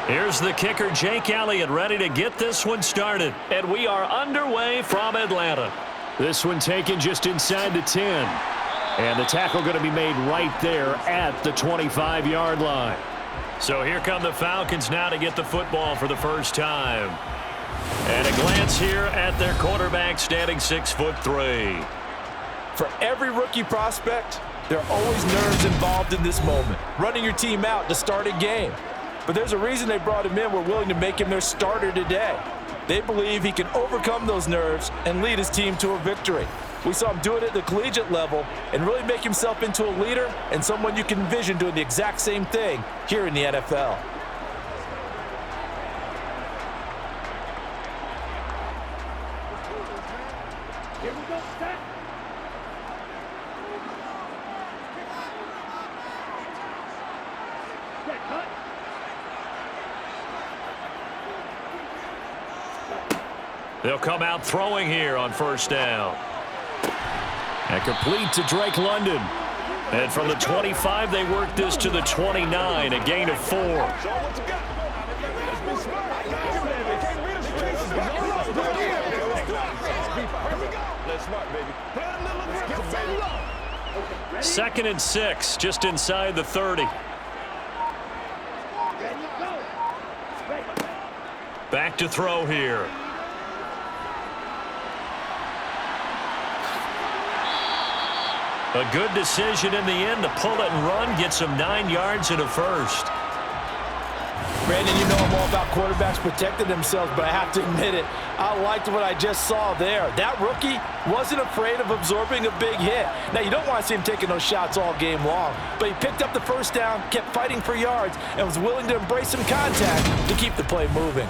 Here's the kicker, Jake Elliott, ready to get this one started. And we are underway from Atlanta. This one taken just inside the 10. And the tackle going to be made right there at the 25-yard line. So here come the Falcons now to get the football for the first time. And a glance here at their quarterback, standing 6'3". For every rookie prospect, there are always nerves involved in this moment. Running your team out to start a game. But there's a reason they brought him in. We're willing to make him their starter today. They believe he can overcome those nerves and lead his team to a victory. We saw him do it at the collegiate level and really make himself into a leader and someone you can envision doing the exact same thing here in the NFL. Here we go, stack. Cut. They'll come out throwing here on first down. And complete to Drake London. And from the 25, they work this to the 29, a gain of 4. Second and 6, just inside the 30. Back to throw here. A good decision in the end to pull it and run, gets him 9 yards and a first. Brandon, you know I'm all about quarterbacks protecting themselves, but I have to admit it, I liked what I just saw there. That rookie wasn't afraid of absorbing a big hit. Now, you don't want to see him taking those shots all game long, but he picked up the first down, kept fighting for yards, and was willing to embrace some contact to keep the play moving.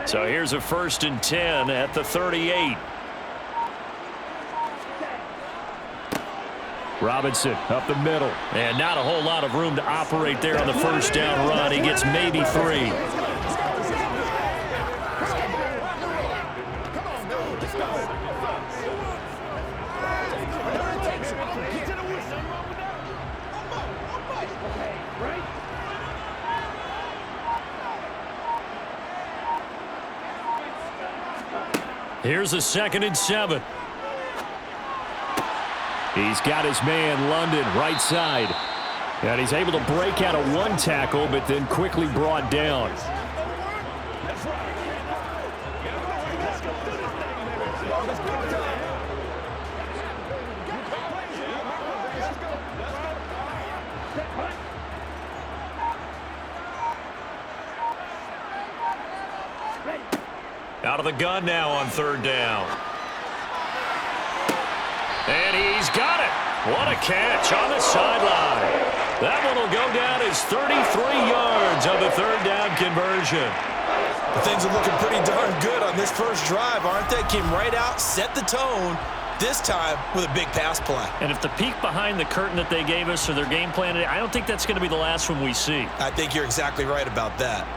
So here's a 1st and 10 at the 38. Robinson up the middle. And not a whole lot of room to operate there on the first down run. He gets maybe 3. Here's a 2nd and 7. He's got his man, London, right side. And he's able to break out of one tackle, but then quickly brought down. Out of the gun now on 3rd down. And he's got it. What a catch on the sideline. That one will go down as 33 yards on the 3rd down conversion. Things are looking pretty darn good on this first drive, aren't they? Came right out, set the tone, this time with a big pass play. And if the peek behind the curtain that they gave us or their game plan, I don't think that's going to be the last one we see. I think you're exactly right about that.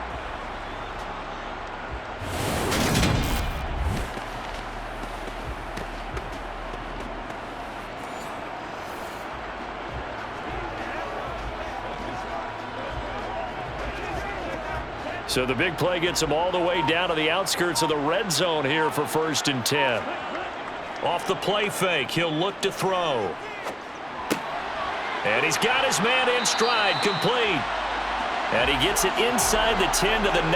So the big play gets him all the way down to the outskirts of the red zone here for 1st and 10. Off the play fake, he'll look to throw. And he's got his man in stride, complete. And he gets it inside the 10 to the 9.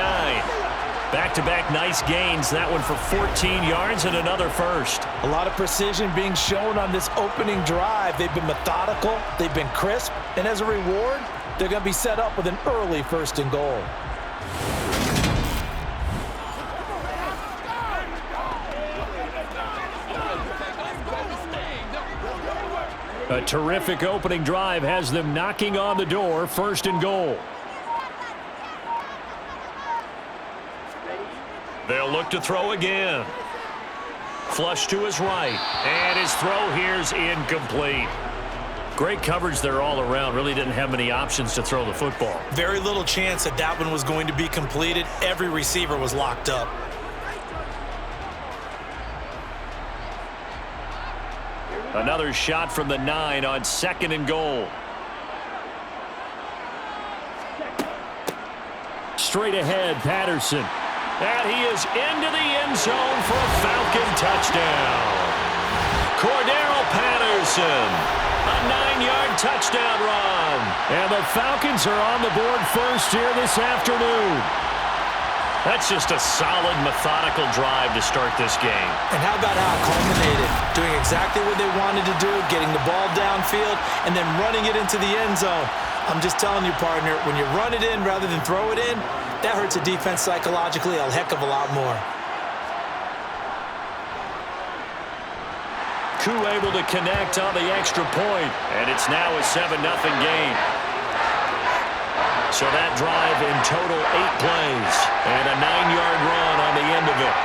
Back-to-back nice gains, that one for 14 yards and another first. A lot of precision being shown on this opening drive. They've been methodical, they've been crisp, and as a reward, they're going to be set up with an early 1st and goal. A terrific opening drive has them knocking on the door, 1st and goal. They'll look to throw again. Flush to his right, and his throw here's incomplete. Great coverage there all around. Really didn't have many options to throw the football. Very little chance that that one was going to be completed. Every receiver was locked up. Another shot from the 9 on 2nd and goal. Straight ahead, Patterson. And he is into the end zone for a Falcon touchdown. Cordero Patterson, a 9-yard touchdown run. And the Falcons are on the board first here this afternoon. That's just a solid, methodical drive to start this game. And how about how it culminated? Doing exactly what they wanted to do, getting the ball downfield, and then running it into the end zone. I'm just telling you, partner, when you run it in rather than throw it in, that hurts a defense psychologically a heck of a lot more. Koo able to connect on the extra point, and it's now a 7-0 game. So that drive in total 8 plays and a 9-yard run on the end of it.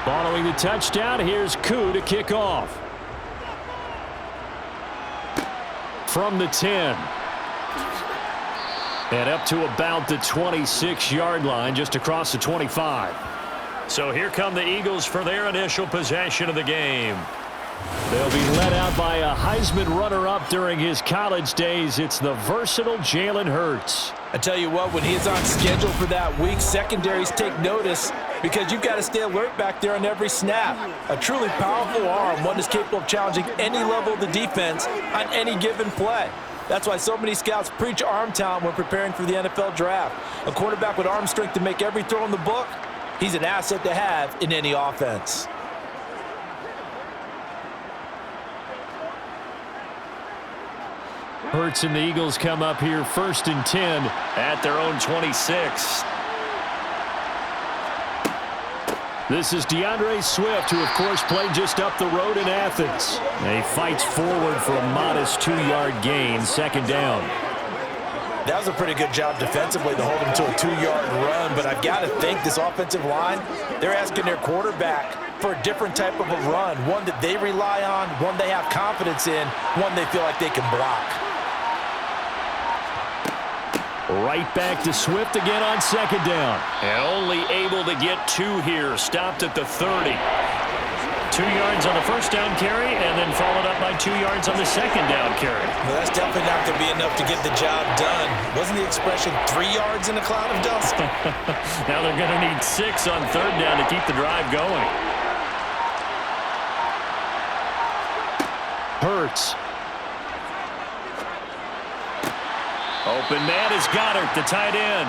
Following the touchdown, here's Koo to kick off. From the 10. And up to about the 26-yard line, just across the 25. So here come the Eagles for their initial possession of the game. They'll be led out by a Heisman runner-up during his college days. It's the versatile Jalen Hurts. I tell you what, when he's on schedule for that week, secondaries take notice because you've got to stay alert back there on every snap. A truly powerful arm, one that's capable of challenging any level of the defense on any given play. That's why so many scouts preach arm talent when preparing for the NFL draft. A quarterback with arm strength to make every throw in the book, he's an asset to have in any offense. Hurts and the Eagles come up here 1st and 10 at their own 26. This is DeAndre Swift, who, of course, played just up the road in Athens. And he fights forward for a modest 2-yard gain, 2nd down. That was a pretty good job defensively to hold him to a 2-yard run, but I've got to think this offensive line, they're asking their quarterback for a different type of a run, one that they rely on, one they have confidence in, one they feel like they can block. Right back to Swift again on 2nd down. And only able to get 2 here. Stopped at the 30. 2 yards on the 1st down carry, and then followed up by 2 yards on the 2nd down carry. Well, that's definitely not going to be enough to get the job done. Wasn't the expression 3 yards in a cloud of dust? Now they're going to need 6 on 3rd down to keep the drive going. Hurts. Open man is Goddard, the tight end.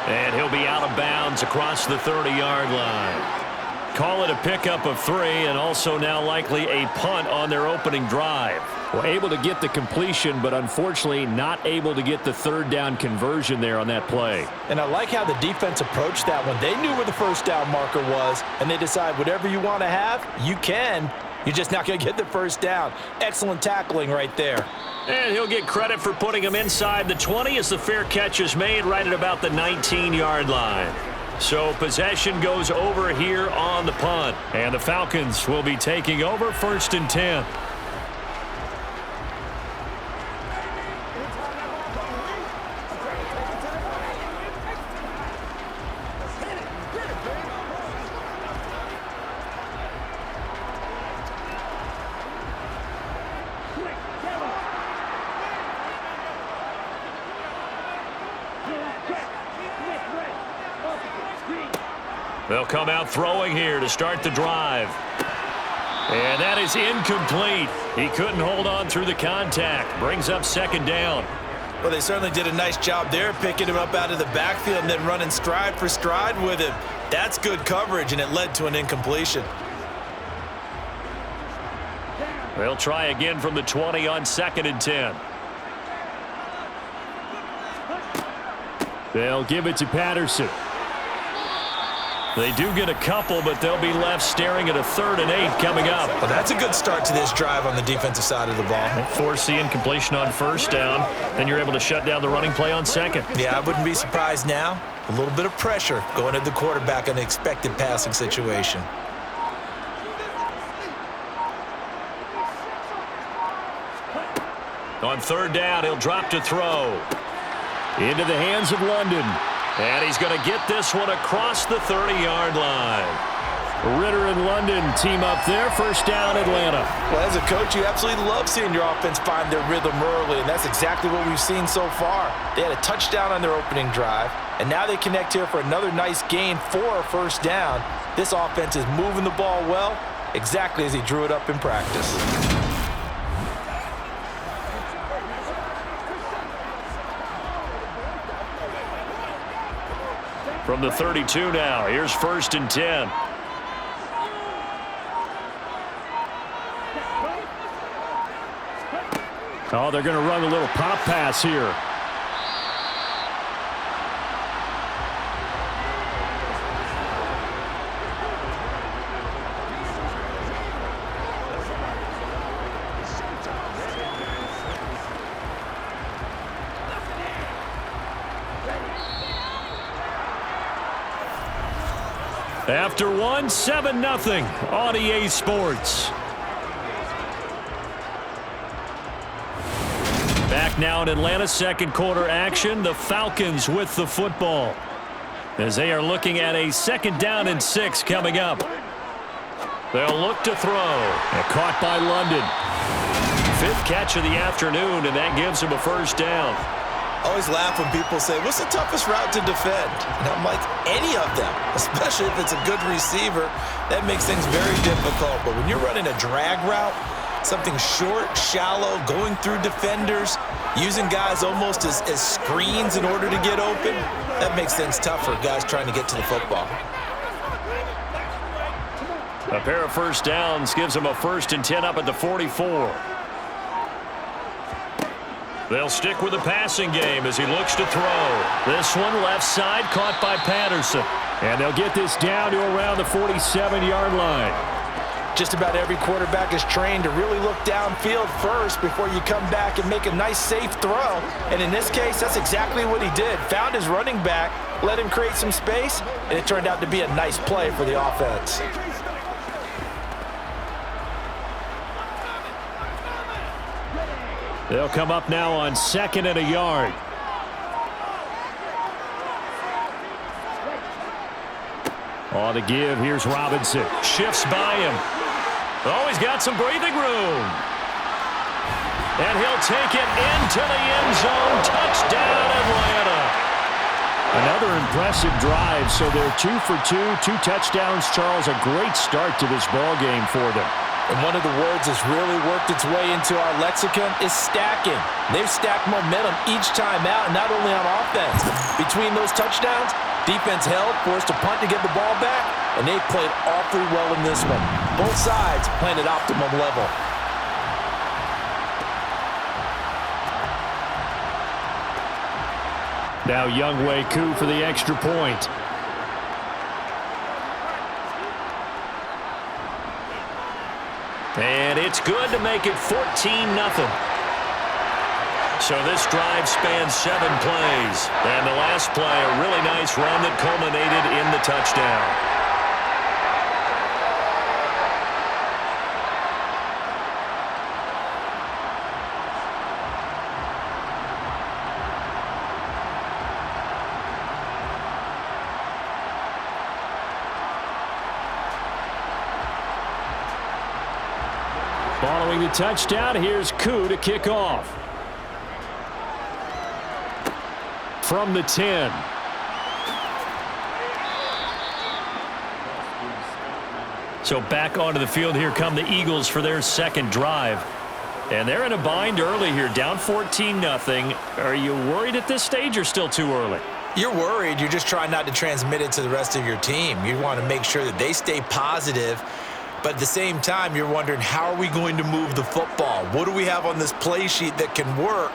And he'll be out of bounds across the 30-yard line. Call it a pickup of 3, and also now likely a punt on their opening drive. Well, able to get the completion, but unfortunately not able to get the 3rd down conversion there on that play. And I like how the defense approached that one. They knew where the 1st down marker was, and they decide whatever you want to have, you can. You're just not going to get the 1st down. Excellent tackling right there. And he'll get credit for putting him inside the 20 as the fair catch is made right at about the 19-yard line. So possession goes over here on the punt. And the Falcons will be taking over 1st and 10. They'll come out throwing here to start the drive. And that is incomplete. He couldn't hold on through the contact. Brings up 2nd down. Well, they certainly did a nice job there, picking him up out of the backfield and then running stride for stride with him. That's good coverage, and it led to an incompletion. They'll try again from the 20 on 2nd and 10. They'll give it to Patterson. They do get a couple, but they'll be left staring at a 3rd and 8 coming up. Well, that's a good start to this drive on the defensive side of the ball. Forcing incompletion on 1st down, then you're able to shut down the running play on 2nd. Yeah, I wouldn't be surprised now. A little bit of pressure going at the quarterback in an expected passing situation. On 3rd down, he'll drop to throw. Into the hands of London. And he's going to get this one across the 30-yard line. Ritter and London team up there. 1st down, Atlanta. Well, as a coach, you absolutely love seeing your offense find their rhythm early, and that's exactly what we've seen so far. They had a touchdown on their opening drive, and now they connect here for another nice gain for a 1st down. This offense is moving the ball well, exactly as he drew it up in practice. From the 32 now, here's 1st and 10. Oh, they're going to run a little pop pass here. After 1, 7-0 on EA Sports. Back now in Atlanta, 2nd quarter action. The Falcons with the football as they are looking at a 2nd down and 6 coming up. They'll look to throw. And caught by London. 5th catch of the afternoon, and that gives him a 1st down. I always laugh when people say, what's the toughest route to defend? And I'm like, any of them, especially if it's a good receiver. That makes things very difficult. But when you're running a drag route, something short, shallow, going through defenders, using guys almost as screens in order to get open, that makes things tough for guys trying to get to the football. A pair of 1st downs gives him a 1st and 10 up at the 44. They'll stick with the passing game as he looks to throw. This one left side caught by Patterson. And they'll get this down to around the 47-yard line. Just about every quarterback is trained to really look downfield first before you come back and make a nice, safe throw. And in this case, that's exactly what he did. Found his running back, let him create some space, and it turned out to be a nice play for the offense. They'll come up now on 2nd and a yard. On the give, here's Robinson. Shifts by him. Oh, he's got some breathing room. And he'll take it into the end zone. Touchdown, Atlanta. Another impressive drive, so they're 2 for 2, 2 touchdowns. Charles, a great start to this ball game for them. And one of the words that's really worked its way into our lexicon is stacking. They've stacked momentum each time out, and not only on offense. Between those touchdowns, defense held, forced a punt to get the ball back, and they've played awfully well in this one. Both sides playing at optimum level. Now Younghoe Koo for the extra point. And it's good to make it 14-0. So this drive spans 7 plays. And the last play, a really nice run that culminated in the touchdown. Following the touchdown, here's Koo to kick off. From the 10. So back onto the field, here come the Eagles for their 2nd drive. And they're in a bind early here, down 14-0. Are you worried at this stage or still too early? You're worried. You're just trying not to transmit it to the rest of your team. You want to make sure that they stay positive. But at the same time, you're wondering, how are we going to move the football? What do we have on this play sheet that can work?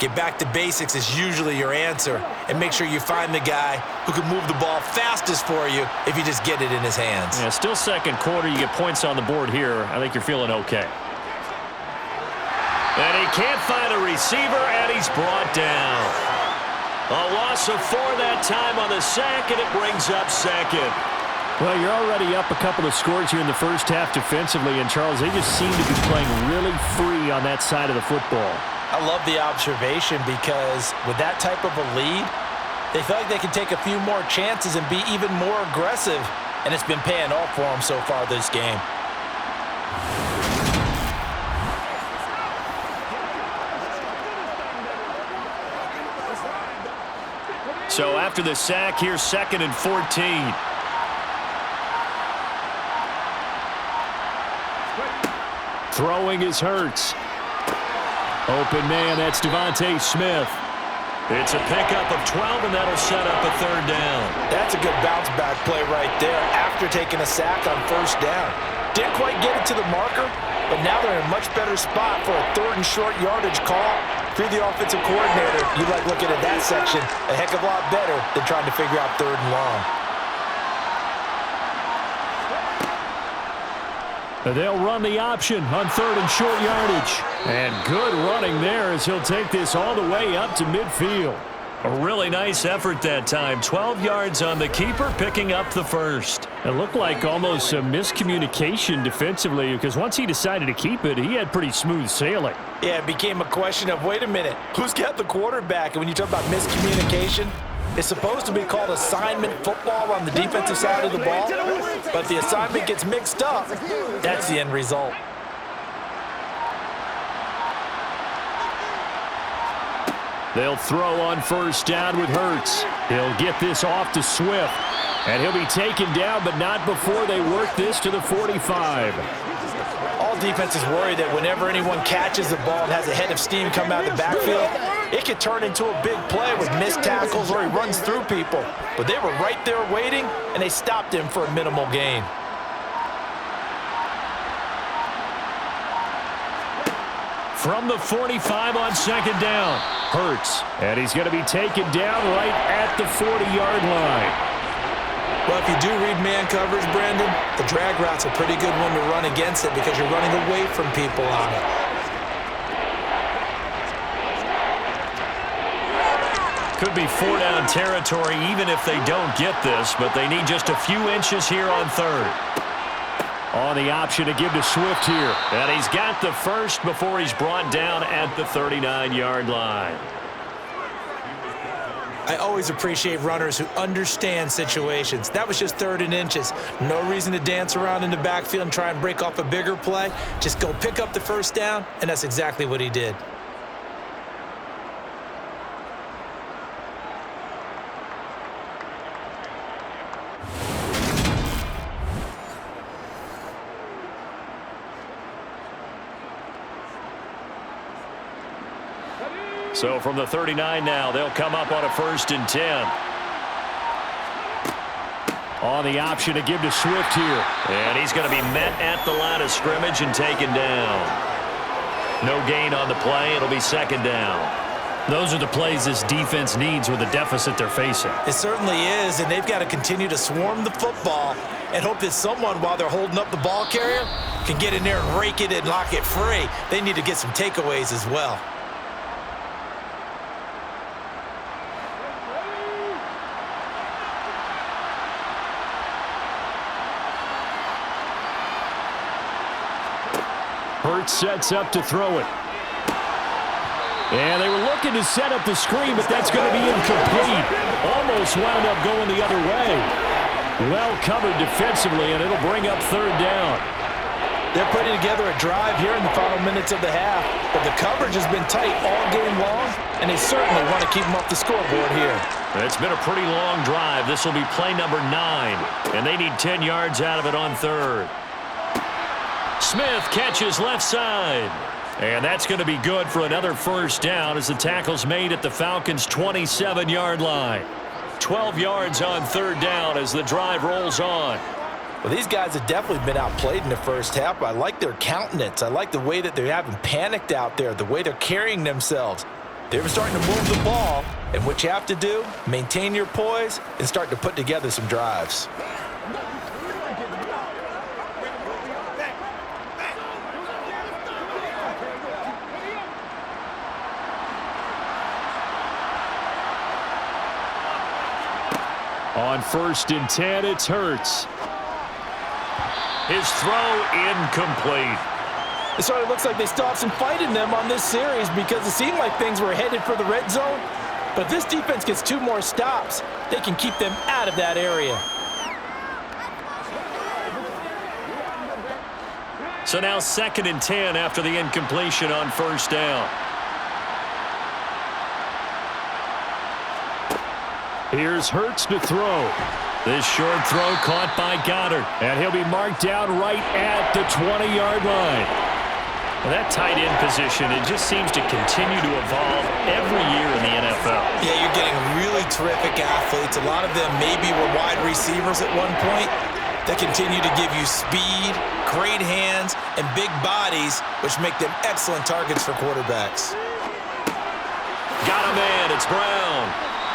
Get back to basics is usually your answer, and make sure you find the guy who can move the ball fastest for you if you just get it in his hands. Yeah, still second quarter. You get points on the board here. I think you're feeling okay. And he can't find a receiver, and he's brought down. A loss of 4 that time on the sack, and it brings up second. Well, you're already up a couple of scores here in the first half defensively, and Charles, they just seem to be playing really free on that side of the football. I love the observation because with that type of a lead, they feel like they can take a few more chances and be even more aggressive, and it's been paying off for them so far this game. So after the sack, here's 2nd and 14. Throwing is Hurts. Open man, that's Devontae Smith. It's a pickup of 12, and that'll set up a 3rd down. That's a good bounce-back play right there after taking a sack on 1st down. Didn't quite get it to the marker, but now they're in a much better spot for a 3rd and short yardage call. If you're the offensive coordinator, you like looking at that section a heck of a lot better than trying to figure out 3rd and long. They'll run the option on 3rd and short yardage. And good running there as he'll take this all the way up to midfield. A really nice effort that time. 12 yards on the keeper, picking up the 1st. It looked like almost a miscommunication defensively because once he decided to keep it, he had pretty smooth sailing. Yeah, it became a question of, wait a minute, who's got the quarterback? And when you talk about miscommunication, it's supposed to be called assignment football on the defensive side of the ball, but the assignment gets mixed up. That's the end result. They'll throw on 1st down with Hurts. He'll get this off to Swift, and he'll be taken down, but not before they work this to the 45. All defenses worry that whenever anyone catches the ball and has a head of steam come out of the backfield, it could turn into a big play with missed tackles or he runs through people. But they were right there waiting, and they stopped him for a minimal gain. From the 45 on 2nd down, Hurts. And he's going to be taken down right at the 40-yard line. Well, if you do read man coverage, Brandon, the drag route's a pretty good one to run against it because you're running away from people on it. Could be 4-down territory even if they don't get this, but they need just a few inches here on 3rd. On the option to give to Swift here. And he's got the 1st before he's brought down at the 39-yard line. I always appreciate runners who understand situations. That was just 3rd and inches. No reason to dance around in the backfield and try and break off a bigger play. Just go pick up the 1st down, and that's exactly what he did. So from the 39 now, they'll come up on a 1st and 10. On the option to give to Swift here. And he's going to be met at the line of scrimmage and taken down. No gain on the play. It'll be 2nd down. Those are the plays this defense needs with the deficit they're facing. It certainly is, and they've got to continue to swarm the football and hope that someone, while they're holding up the ball carrier, can get in there and rake it and lock it free. They need to get some takeaways as well. Hurts sets up to throw it. And they were looking to set up the screen, but that's going to be incomplete. Almost wound up going the other way. Well covered defensively, and it'll bring up 3rd down. They're putting together a drive here in the final minutes of the half, but the coverage has been tight all game long, and they certainly want to keep them off the scoreboard here. It's been a pretty long drive. This will be play number 9, and they need 10 yards out of it on 3rd. Smith catches left side. And that's going to be good for another 1st down as the tackle's made at the Falcons' 27-yard line. 12 yards on 3rd down as the drive rolls on. Well, these guys have definitely been outplayed in the first half, but I like their countenance. I like the way that they haven't panicked out there, the way they're carrying themselves. They were starting to move the ball, and what you have to do, maintain your poise and start to put together some drives. On 1st and 10, it's Hurts. His throw incomplete. It sort of looks like they still have some fight in them on this series because it seemed like things were headed for the red zone. But if this defense gets 2 more stops, they can keep them out of that area. So now 2nd and 10 after the incompletion on 1st down. Here's Hurts to throw. This short throw caught by Goddard, and he'll be marked down right at the 20-yard line. Well, that tight end position, it just seems to continue to evolve every year in the NFL. Yeah, you're getting really terrific athletes. A lot of them maybe were wide receivers at one point that continue to give you speed, great hands, and big bodies, which make them excellent targets for quarterbacks. Got a man, it's Brown.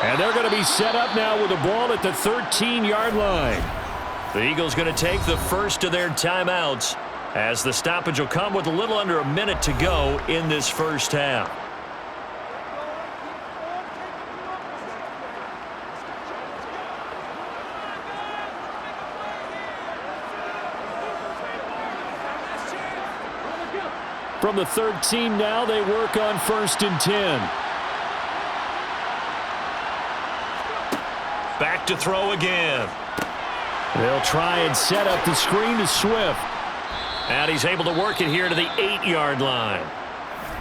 And they're going to be set up now with the ball at the 13-yard line. The Eagles going to take the first of their timeouts as the stoppage will come with a little under a minute to go in this first half. From the 13 now, they work on 1st and 10. Back to throw again. They'll try and set up the screen to Swift. And he's able to work it here to the 8-yard line.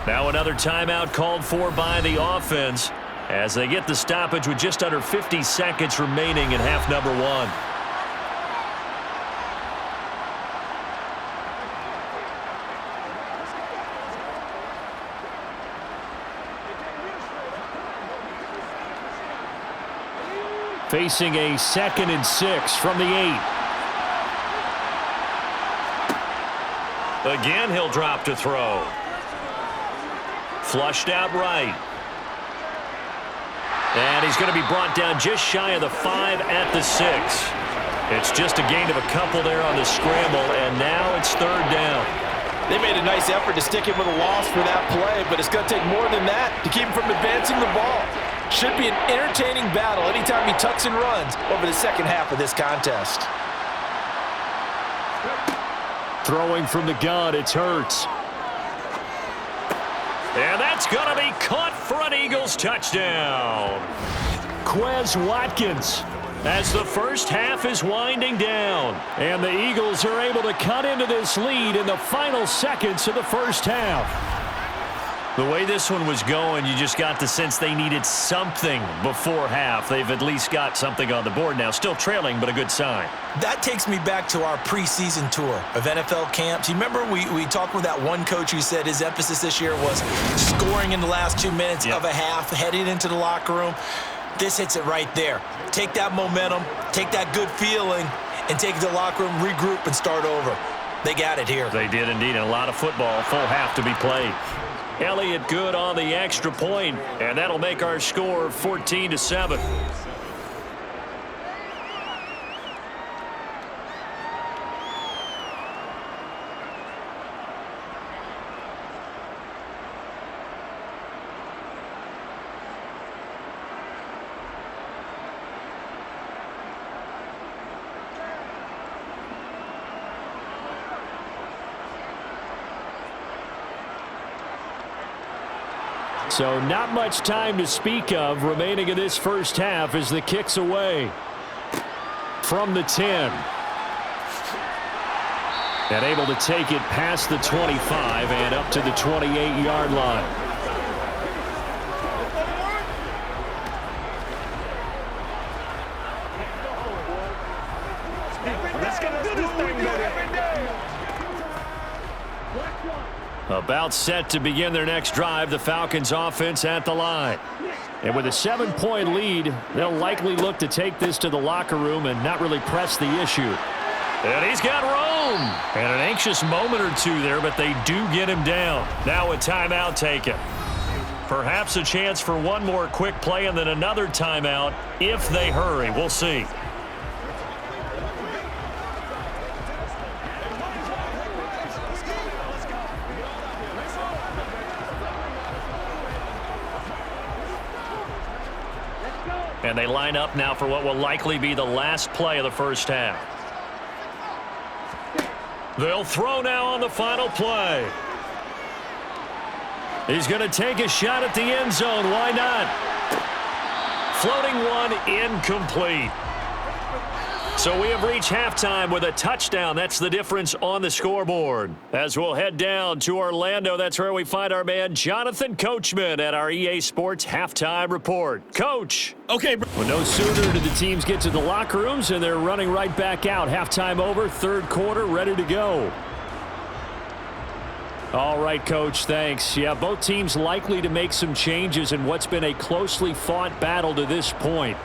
Now another timeout called for by the offense as they get the stoppage with just under 50 seconds remaining in half number 1. Facing a 2nd and 6 from the 8. Again, he'll drop to throw. Flushed out right. And he's going to be brought down just shy of the 5 at the 6. It's just a gain of a couple there on the scramble, and now it's 3rd down. They made a nice effort to stick him with a loss for that play, but it's going to take more than that to keep him from advancing the ball. Should be an entertaining battle anytime he tucks and runs over the second half of this contest. Throwing from the gun, it's Hurts. And that's going to be caught for an Eagles touchdown. Quez Watkins as the first half is winding down. And the Eagles are able to cut into this lead in the final seconds of the first half. The way this one was going, you just got the sense they needed something before half. They've at least got something on the board now. Still trailing, but a good sign. That takes me back to our preseason tour of NFL camps. You remember we talked with that one coach who said his emphasis this year was scoring in the last 2 minutes of a half, heading into the locker room. This hits it right there. Take that momentum, take that good feeling, and take it to the locker room, regroup, and start over. They got it here. They did indeed, and a lot of football, full half to be played. Elliott good on the extra point, and that'll make our score 14-7. So not much time to speak of remaining in this first half as the kick's away from the 10. And able to take it past the 25 and up to the 28-yard line. Let's get this thing going. About set to begin their next drive, the Falcons offense at the line. And with a 7-point lead, they'll likely look to take this to the locker room and not really press the issue. And he's got room. And an anxious moment or two there, but they do get him down. Now a timeout taken. Perhaps a chance for one more quick play and then another timeout if they hurry. We'll see. And they line up now for what will likely be the last play of the first half. They'll throw now on the final play. He's going to take a shot at the end zone. Why not? Floating one, incomplete. So we have reached halftime with a touchdown. That's the difference on the scoreboard. As we'll head down to Orlando, that's where we find our man Jonathan Coachman at our EA Sports Halftime Report. Coach. Okay, bro. Well, no sooner did the teams get to the locker rooms, and they're running right back out. Halftime over, third quarter, ready to go. All right, Coach, thanks. Yeah, both teams likely to make some changes in what's been a closely fought battle to this point.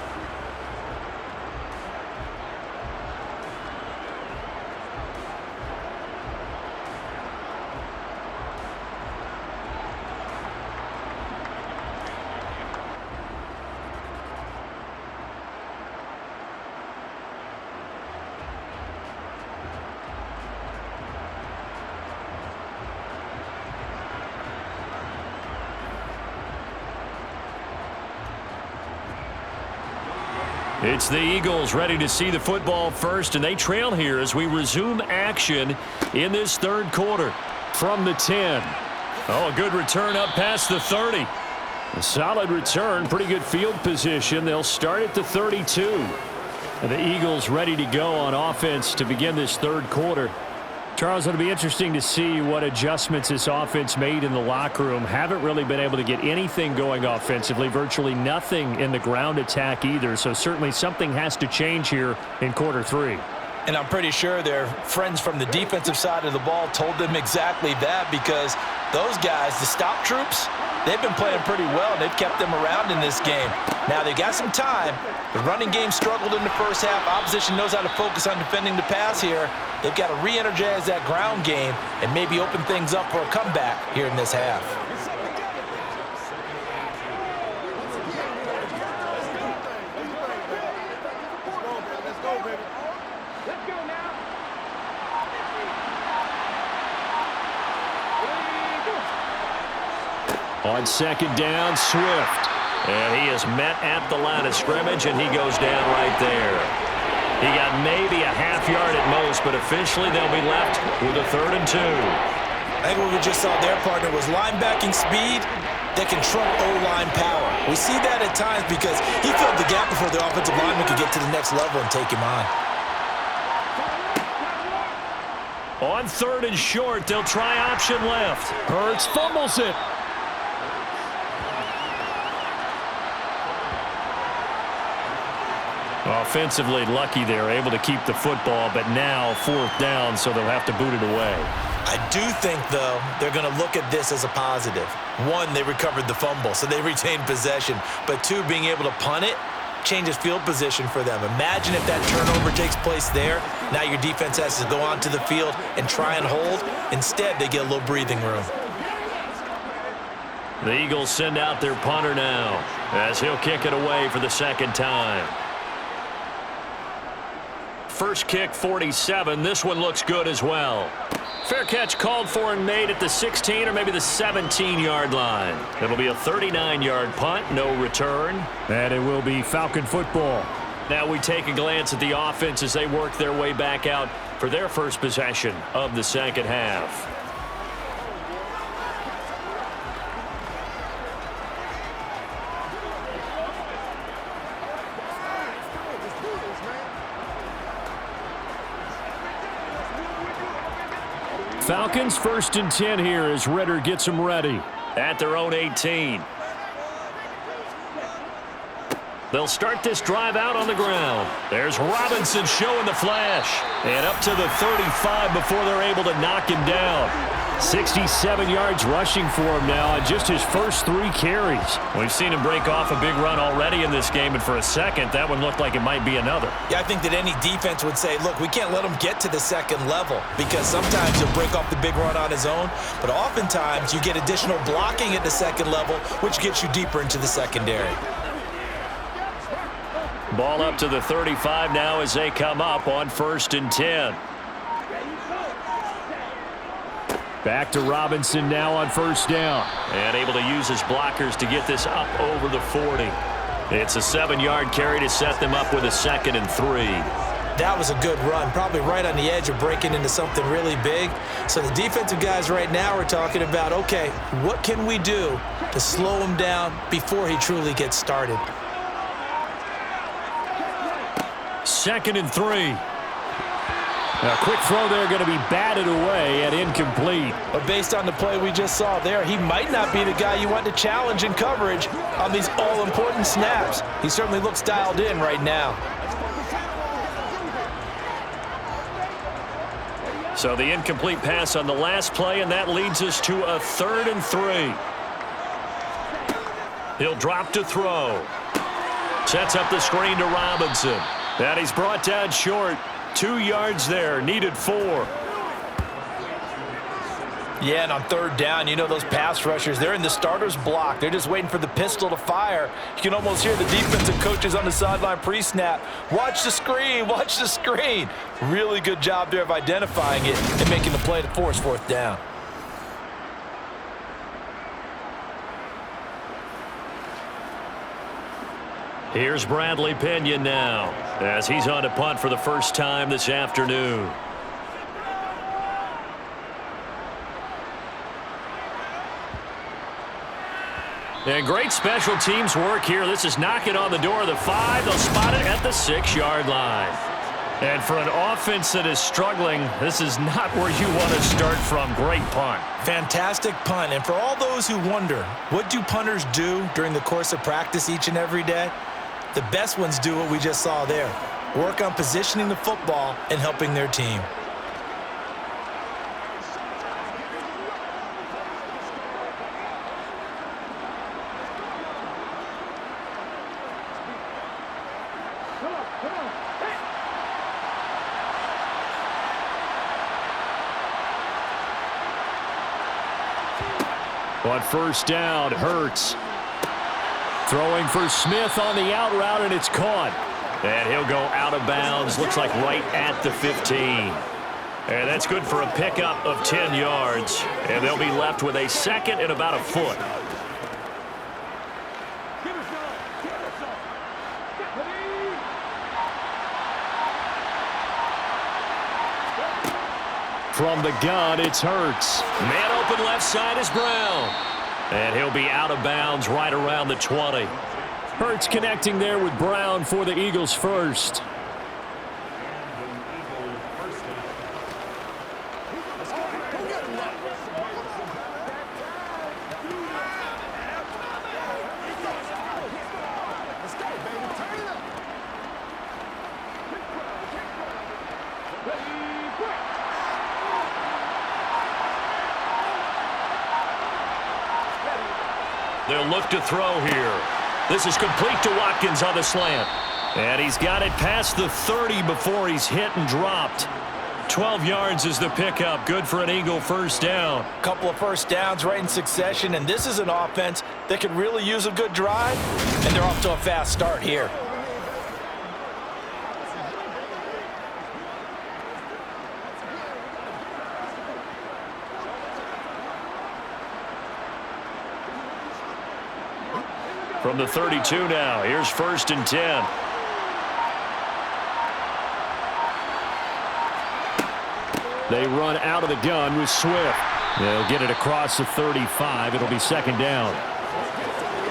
It's the Eagles ready to see the football first, and they trail here as we resume action in this third quarter. From the 10. Oh, a good return up past the 30. A solid return, pretty good field position. They'll start at the 32. And the Eagles ready to go on offense to begin this third quarter. Charles, it'll be interesting to see what adjustments this offense made in the locker room. Haven't really been able to get anything going offensively, virtually nothing in the ground attack either. So certainly something has to change here in quarter three. And I'm pretty sure their friends from the defensive side of the ball told them exactly that, because those guys, the stop troops, they've been playing pretty well, and they've kept them around in this game. Now, they got some time. The running game struggled in the first half. Opposition knows how to focus on defending the pass here. They've got to re-energize that ground game and maybe open things up for a comeback here in this half. On second down, Swift. And he is met at the line of scrimmage, and he goes down right there. He got maybe a half yard at most, but officially they'll be left with a 3rd and 2. I think what we just saw their partner was linebacking speed that can trump O-line power. We see that at times because he filled the gap before the offensive lineman could get to the next level and take him on. On 3rd and short, they'll try option left. Hurts fumbles it. Offensively lucky they're able to keep the football, but now 4th down, so they'll have to boot it away. I do think, though, they're going to look at this as a positive. 1, they recovered the fumble, so they retained possession. But 2, being able to punt it changes field position for them. Imagine if that turnover takes place there. Now your defense has to go onto the field and try and hold. Instead, they get a little breathing room. The Eagles send out their punter now as he'll kick it away for the second time. First kick, 47. This one looks good as well. Fair catch called for and made at the 16 or maybe the 17-yard line. It'll be a 39-yard punt, no return. And it will be Falcon football. Now we take a glance at the offense as they work their way back out for their first possession of the second half. Falcons 1st and 10 here as Ritter gets them ready at their own 18. They'll start this drive out on the ground. There's Robinson showing the flash. And up to the 35 before they're able to knock him down. 67 yards rushing for him now on just his first 3 carries. We've seen him break off a big run already in this game, and for a second, that one looked like it might be another. Yeah, I think that any defense would say, look, we can't let him get to the second level because sometimes he'll break off the big run on his own, but oftentimes you get additional blocking at the second level, which gets you deeper into the secondary. Ball up to the 35 now as they come up on 1st and 10. Back to Robinson now on 1st down. And able to use his blockers to get this up over the 40. It's a 7-yard carry to set them up with a 2nd and 3. That was a good run, probably right on the edge of breaking into something really big. So the defensive guys right now are talking about, okay, what can we do to slow him down before he truly gets started? 2nd and 3. A quick throw there going to be batted away and incomplete. But based on the play we just saw there, he might not be the guy you want to challenge in coverage on these all-important snaps. He certainly looks dialed in right now. So the incomplete pass on the last play, and that leads us to a 3rd and 3. He'll drop to throw. Sets up the screen to Robinson. And he's brought down short. 2 yards there, needed 4. Yeah, and on 3rd down, you know those pass rushers, they're in the starter's block. They're just waiting for the pistol to fire. You can almost hear the defensive coaches on the sideline pre-snap. Watch the screen, watch the screen. Really good job there of identifying it and making the play to force 4th down. Here's Bradley Pinion now as he's on to punt for the first time this afternoon. And great special teams work here. This is knocking on the door of the 5. They'll spot it at the 6-yard line. And for an offense that is struggling, this is not where you want to start from. Great punt. Fantastic punt. And for all those who wonder, what do punters do during the course of practice each and every day? The best ones do what we just saw there. Work on positioning the football and helping their team. On 1st down, Hurts. Throwing for Smith on the out route, and it's caught. And he'll go out of bounds, looks like right at the 15. And that's good for a pickup of 10 yards. And they'll be left with a 2nd and about a foot. From the gun, it's Hurts. Man open left side is Brown. And he'll be out of bounds right around the 20. Hurts connecting there with Brown for the Eagles first. They'll look to throw here. This is complete to Watkins on the slant. And he's got it past the 30 before he's hit and dropped. 12 yards is the pickup. Good for an Eagle 1st down. Couple of 1st downs right in succession, and this is an offense that could really use a good drive, and they're off to a fast start here. From the 32 now, here's 1st and 10. They run out of the gun with Swift. They'll get it across the 35. It'll be 2nd down.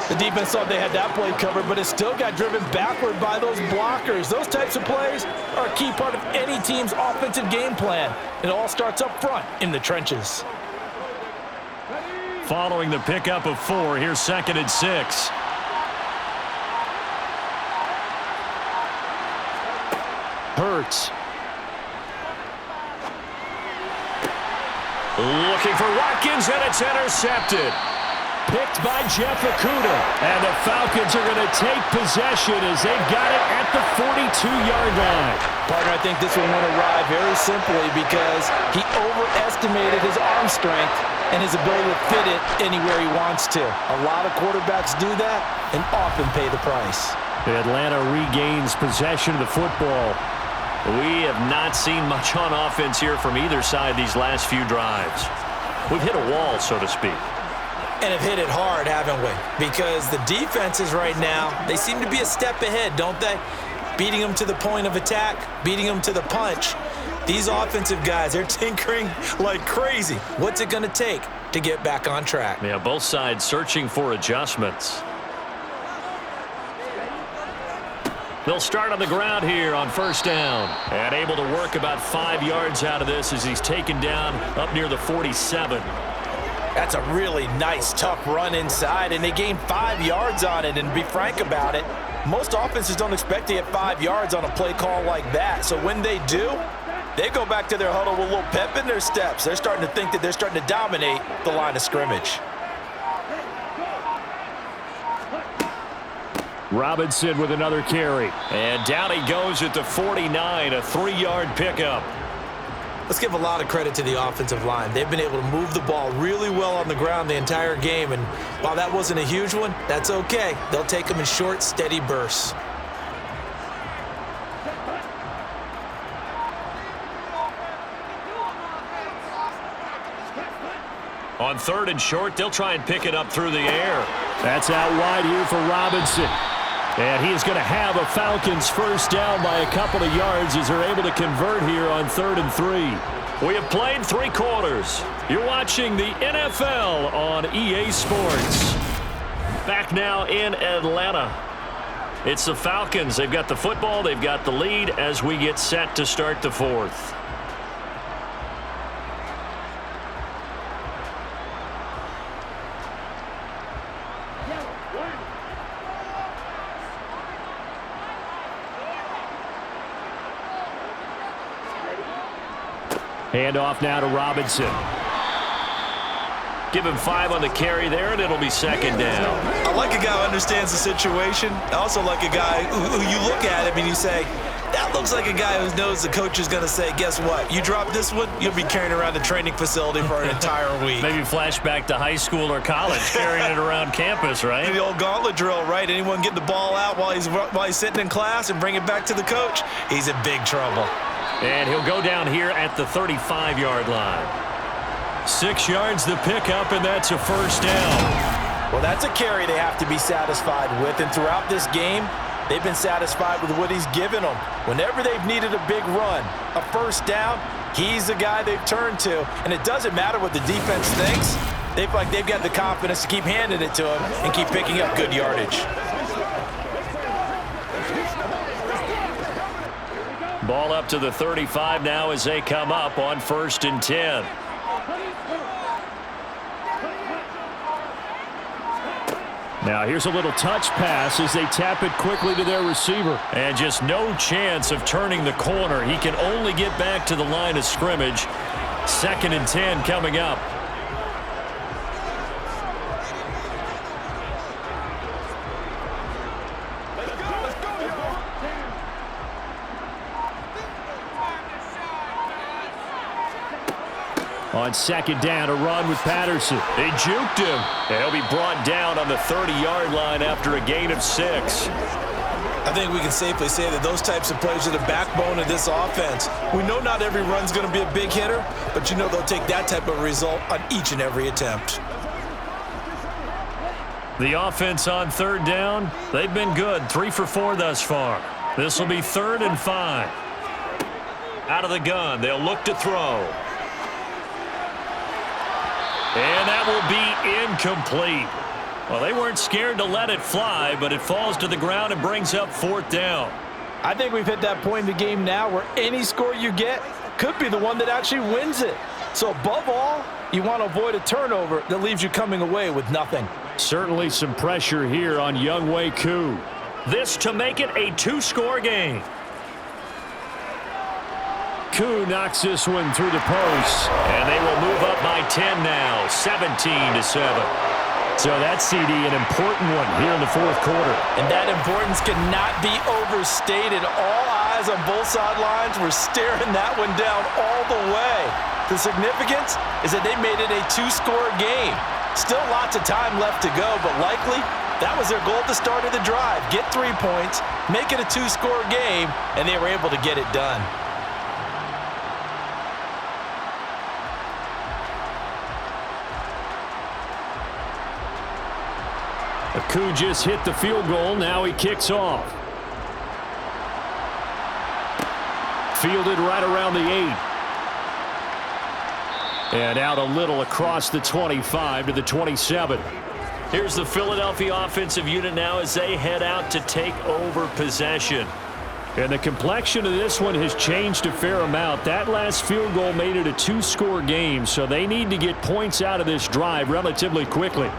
The defense thought they had that play covered, but it still got driven backward by those blockers. Those types of plays are a key part of any team's offensive game plan. It all starts up front in the trenches. Following the pickup of 4, here's 2nd and 6. Hurts. Looking for Watkins, and it's intercepted. Picked by Jeff Okudah. And the Falcons are going to take possession as they've got it at the 42-yard line. Partner, I think this one went awry very simply because he overestimated his arm strength and his ability to fit it anywhere he wants to. A lot of quarterbacks do that and often pay the price. Atlanta regains possession of the football. We have not seen much on offense here from either side these last few drives. We've hit a wall, so to speak. And have hit it hard, haven't we? Because the defenses right now, they seem to be a step ahead, don't they? Beating them to the point of attack, beating them to the punch. These offensive guys, they're tinkering like crazy. What's it going to take to get back on track? Yeah, both sides searching for adjustments. They'll start on the ground here on first down. And able to work about 5 yards out of this as he's taken down up near the 47. That's a really nice, tough run inside, and they gained 5 yards on it. And to be frank about it, most offenses don't expect to get 5 yards on a play call like that. So when they do, they go back to their huddle with a little pep in their steps. They're starting to think that they're starting to dominate the line of scrimmage. Robinson with another carry. And down he goes at the 49, a 3-yard pickup. Let's give a lot of credit to the offensive line. They've been able to move the ball really well on the ground the entire game. And while that wasn't a huge one, that's okay. They'll take them in short, steady bursts. On 3rd and short, they'll try and pick it up through the air. That's out wide here for Robinson. And he is going to have a Falcons first down by a couple of yards as they're able to convert here on 3rd and 3. We have played 3 quarters. You're watching the NFL on EA Sports. Back now in Atlanta. It's the Falcons. They've got the football. They've got the lead as we get set to start the 4th. Handoff now to Robinson. Give him 5 on the carry there, and it'll be 2nd down. I like a guy who understands the situation. I also like a guy who you look at him and you say, that looks like a guy who knows the coach is going to say, guess what? You drop this one, you'll be carrying around the training facility for an entire week. Maybe flashback to high school or college, carrying it around campus, right? The old gauntlet drill, right? Anyone get the ball out while he's sitting in class and bring it back to the coach? He's in big trouble. And he'll go down here at the 35-yard line. 6 yards the pickup, and that's a first down. Well, that's a carry they have to be satisfied with. And throughout this game, they've been satisfied with what he's given them. Whenever they've needed a big run, a first down, he's the guy they've turned to. And it doesn't matter what the defense thinks. They've got the confidence to keep handing it to him and keep picking up good yardage. Ball up to the 35 now as they come up on 1st and 10. Now here's a little touch pass as they tap it quickly to their receiver. And just no chance of turning the corner. He can only get back to the line of scrimmage. 2nd and 10 coming up. On 2nd down, a run with Patterson. They juked him. And he'll be brought down on the 30-yard line after a gain of 6. I think we can safely say that those types of plays are the backbone of this offense. We know not every run's going to be a big hitter, but you know they'll take that type of result on each and every attempt. The offense on 3rd down, they've been good. 3 for 4 thus far. This will be 3rd and 5. Out of the gun, they'll look to throw. And that will be incomplete. Well, they weren't scared to let it fly, but it falls to the ground and brings up 4th down. I think we've hit that point in the game now where any score you get could be the one that actually wins it. So above all, you want to avoid a turnover that leaves you coming away with nothing. Certainly some pressure here on Younghoe Koo. This to make it a 2-score game. Koo knocks this one through the post. And they will move up by 10 now, 17-7. So that CD, an important one here in the fourth quarter. And that importance cannot be overstated. All eyes on both sidelines were staring that one down all the way. The significance is that they made it a two-score game. Still lots of time left to go, but likely that was their goal at the start of the drive. Get 3 points, make it a two-score game, and they were able to get it done. Koo just hit the field goal. Now he kicks off. Fielded right around the 8. And out a little across the 25 to the 27. Here's the Philadelphia offensive unit now as they head out to take over possession. And the complexion of this one has changed a fair amount. That last field goal made it a two-score game, so they need to get points out of this drive relatively quickly.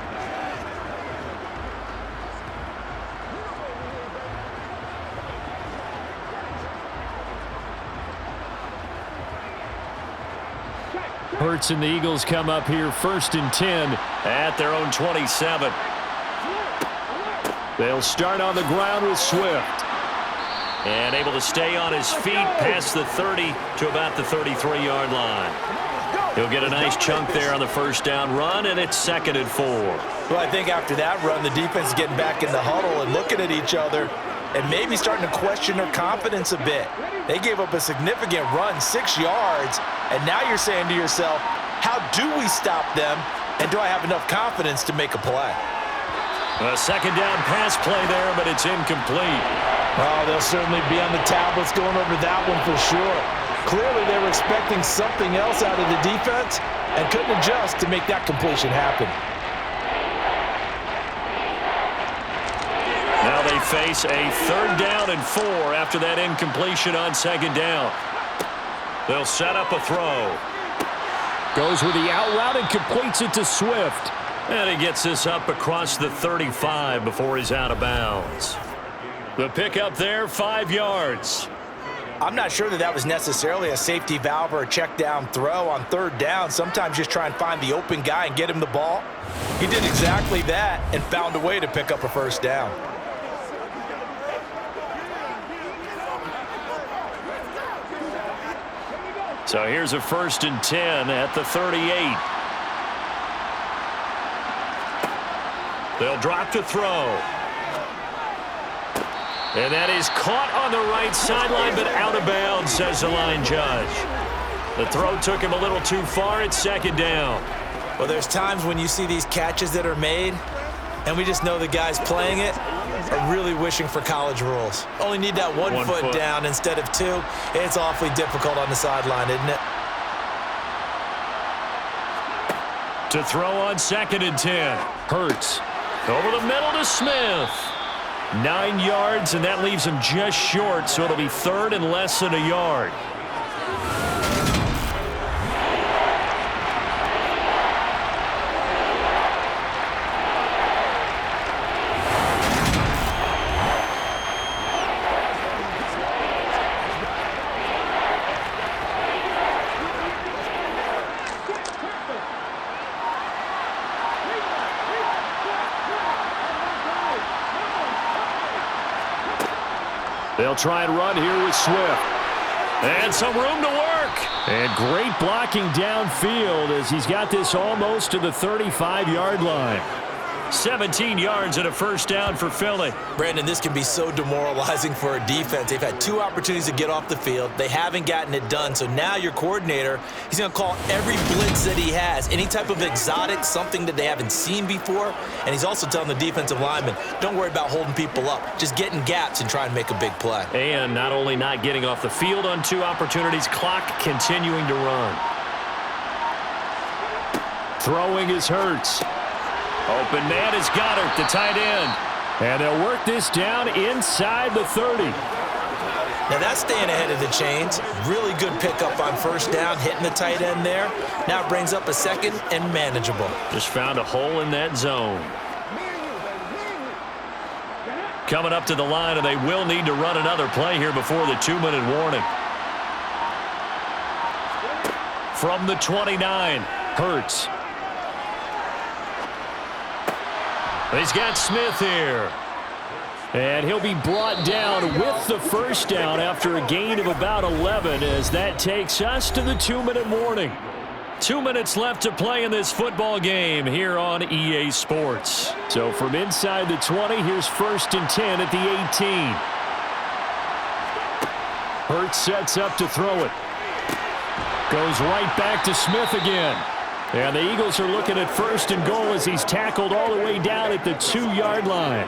Hurts and the Eagles come up here 1st and 10 at their own 27. They'll start on the ground with Swift. And able to stay on his feet past the 30 to about the 33-yard line. He'll get a nice chunk there on the first down run, and it's 2nd and 4. Well, I think after that run, the defense is getting back in the huddle and looking at each other and maybe starting to question their confidence a bit. They gave up a significant run, 6 yards, and now you're saying to yourself, how do we stop them, and do I have enough confidence to make a play? A second down pass play there, but it's incomplete. Oh, they'll certainly be on the tablets going over that one for sure. Clearly they were expecting something else out of the defense and couldn't adjust to make that completion happen. Now they face a 3rd down and 4 after that incompletion on 2nd down. They'll set up a throw. Goes with the out route and completes it to Swift. And he gets this up across the 35 before he's out of bounds. The pickup there, 5 yards. I'm not sure that was necessarily a safety valve or a check down throw on 3rd down. Sometimes just try and find the open guy and get him the ball. He did exactly that and found a way to pick up a 1st down. So here's a 1st and 10 at the 38. They'll drop to throw. And that is caught on the right sideline, but out of bounds, says the line judge. The throw took him a little too far. It's 2nd down. Well, there's times when you see these catches that are made, and we just know the guys playing it are really wishing for college rules. Only need that one foot down instead of 2. It's awfully difficult on the sideline, isn't it? To throw on 2nd and 10. Hurts. Over the middle to Smith. 9 yards, and that leaves him just short, so it'll be 3rd and less than a yard. They'll try and run here with Swift. And some room to work. And great blocking downfield as he's got this almost to the 35-yard line. 17 yards and a 1st down for Philly. Brandon, this can be so demoralizing for a defense. They've had 2 opportunities to get off the field. They haven't gotten it done. So now your coordinator, he's going to call every blitz that he has, any type of exotic, something that they haven't seen before. And he's also telling the defensive lineman, don't worry about holding people up. Just get in gaps and try and make a big play. And not only not getting off the field on 2 opportunities, clock continuing to run. Throwing is Hurts. Open man is Goddard, the tight end. And they'll work this down inside the 30. Now that's staying ahead of the chains. Really good pickup on 1st down, hitting the tight end there. Now it brings up a 2nd and manageable. Just found a hole in that zone. Coming up to the line, and they will need to run another play here before the 2-minute warning. from the 29. Hurts. He's got Smith here. And he'll be brought down with the first down after a gain of about 11 as that takes us to the 2-minute warning. 2 minutes left to play in this football game here on EA Sports. So from inside the 20, here's 1st and 10 at the 18. Hurts sets up to throw it. Goes right back to Smith again. And the Eagles are looking at 1st and goal as he's tackled all the way down at the 2-yard line.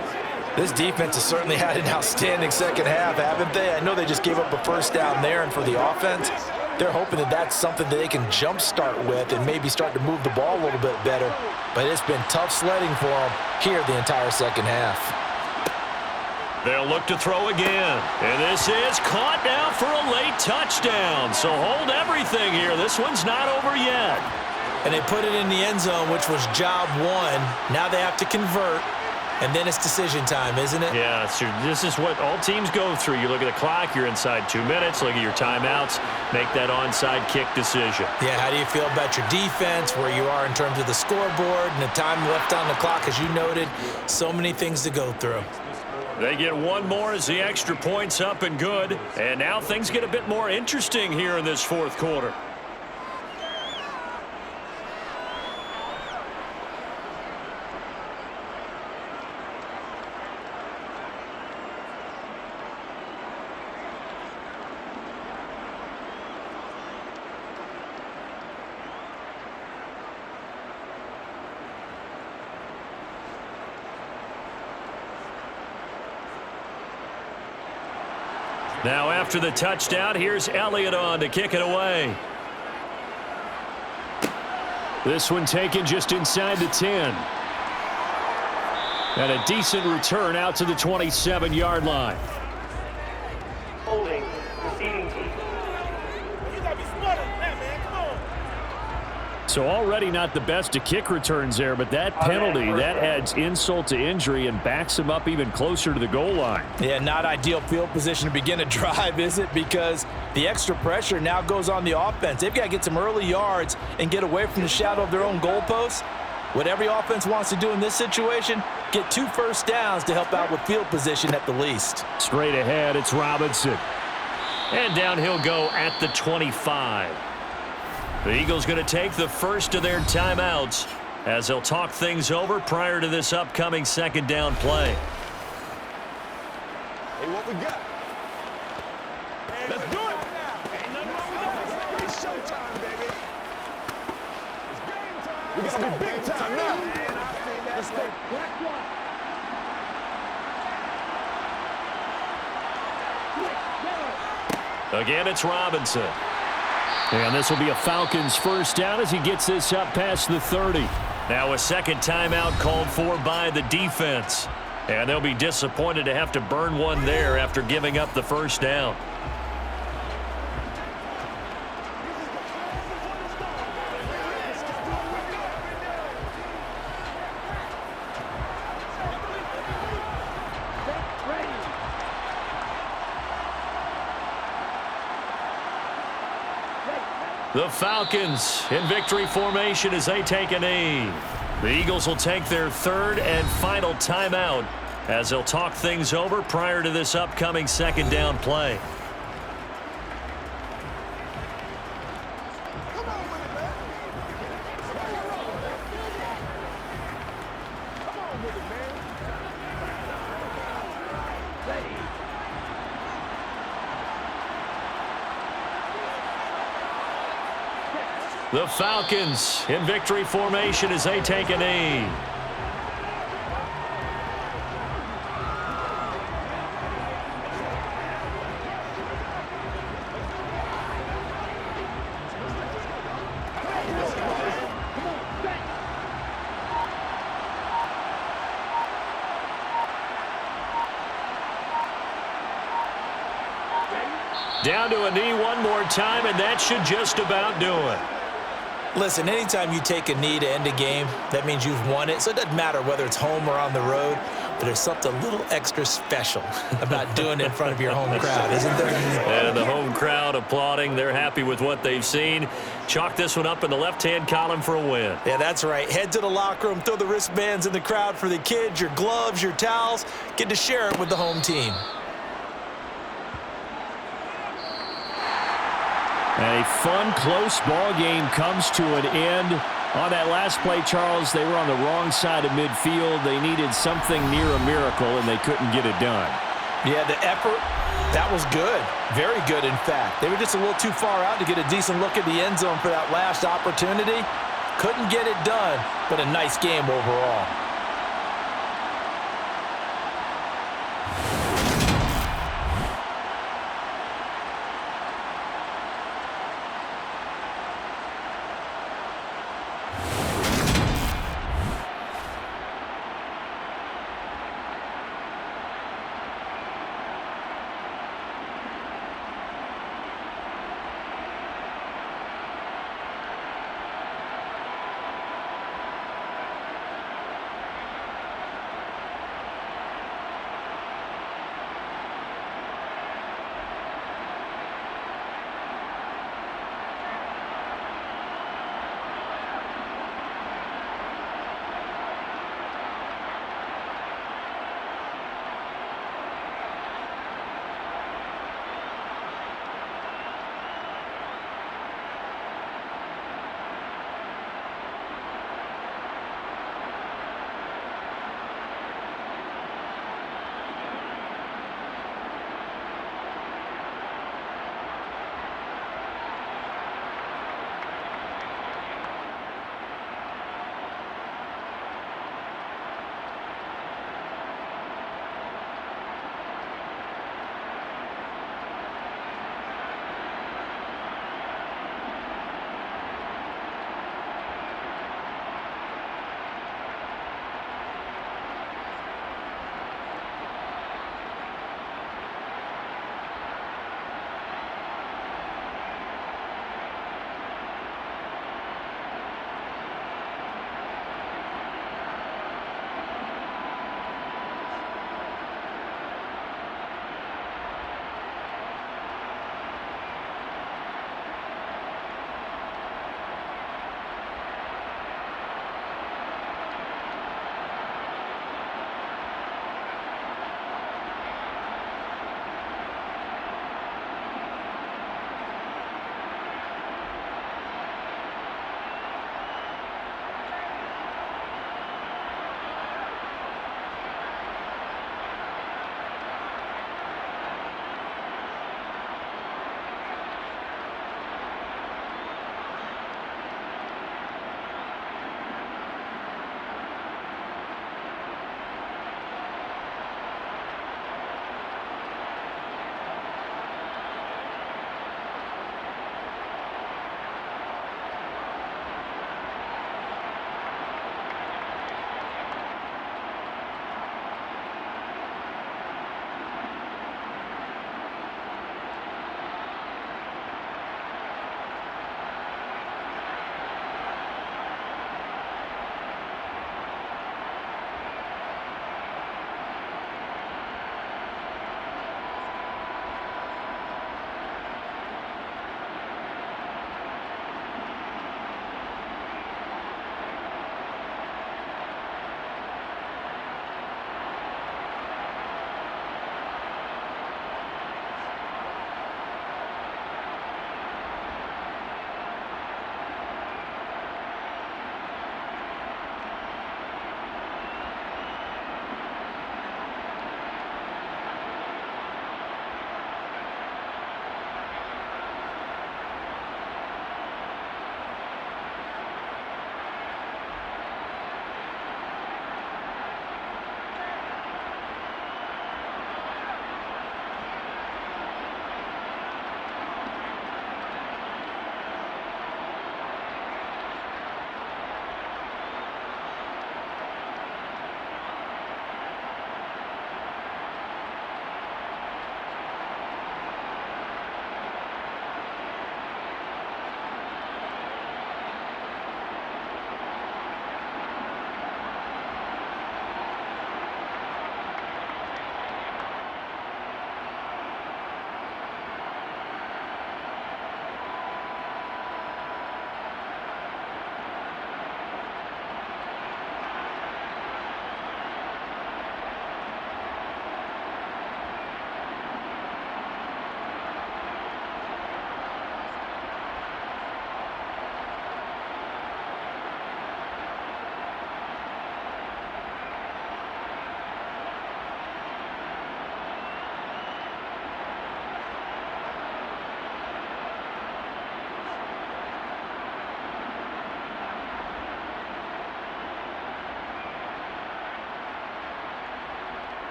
This defense has certainly had an outstanding second half, haven't they? I know they just gave up a first down there, and for the offense, they're hoping that that's something that they can jumpstart with and maybe start to move the ball a little bit better. But it's been tough sledding for them here the entire second half. They'll look to throw again. And this is caught now for a late touchdown. So hold everything here. This one's not over yet. And they put it in the end zone, which was job one. Now they have to convert. And then it's decision time, isn't it? Yeah, this is what all teams go through. You look at the clock, you're inside 2 minutes, look at your timeouts, make that onside kick decision. Yeah, how do you feel about your defense, where you are in terms of the scoreboard, and the time left on the clock, as you noted, so many things to go through. They get one more as the extra point's up and good. And now things get a bit more interesting here in this fourth quarter. Now after the touchdown, here's Elliott on to kick it away. This one taken just inside the 10. And a decent return out to the 27-yard line. Holding, receiving team. You gotta be smarter than that, man. Come on. So already not the best of kick returns there, but that penalty, that adds insult to injury and backs him up even closer to the goal line. Yeah, not ideal field position to begin a drive, is it? Because the extra pressure now goes on the offense. They've got to get some early yards and get away from the shadow of their own goalposts. What every offense wants to do in this situation, get 2 first downs to help out with field position at the least. Straight ahead, it's Robinson. And down he'll go at the 25. The Eagles going to take the first of their timeouts as they'll talk things over prior to this upcoming second down play. Hey, what we got? Let's do it. Ain't nothing wrong with that. It's showtime, baby. It's game time. We gotta be big time now. Let's go. Black one. Again, it's Robinson. And this will be a Falcons first down as he gets this up past the 30. Now a second timeout called for by the defense. And they'll be disappointed to have to burn one there after giving up the first down. The Falcons in victory formation as they take a knee. The Eagles will take their third and final timeout as they'll talk things over prior to this upcoming second down play. The Falcons in victory formation as they take a knee. Down to a knee one more time, and that should just about do it. Listen, anytime you take a knee to end a game, that means you've won it. So it doesn't matter whether it's home or on the road. but there's something a little extra special about doing it in front of your home crowd, isn't there? And the home crowd applauding. They're happy with what they've seen. Chalk this one up in the left-hand column for a win. Yeah, that's right. Head to the locker room, throw the wristbands in the crowd for the kids, your gloves, your towels. Get to share it with the home team. A fun, close ball game comes to an end. On that last play, Charles, they were on the wrong side of midfield. They needed something near a miracle, and they couldn't get it done. Yeah, the effort, that was good. Very good, in fact. They were just a little too far out to get a decent look at the end zone for that last opportunity. Couldn't get it done, but a nice game overall.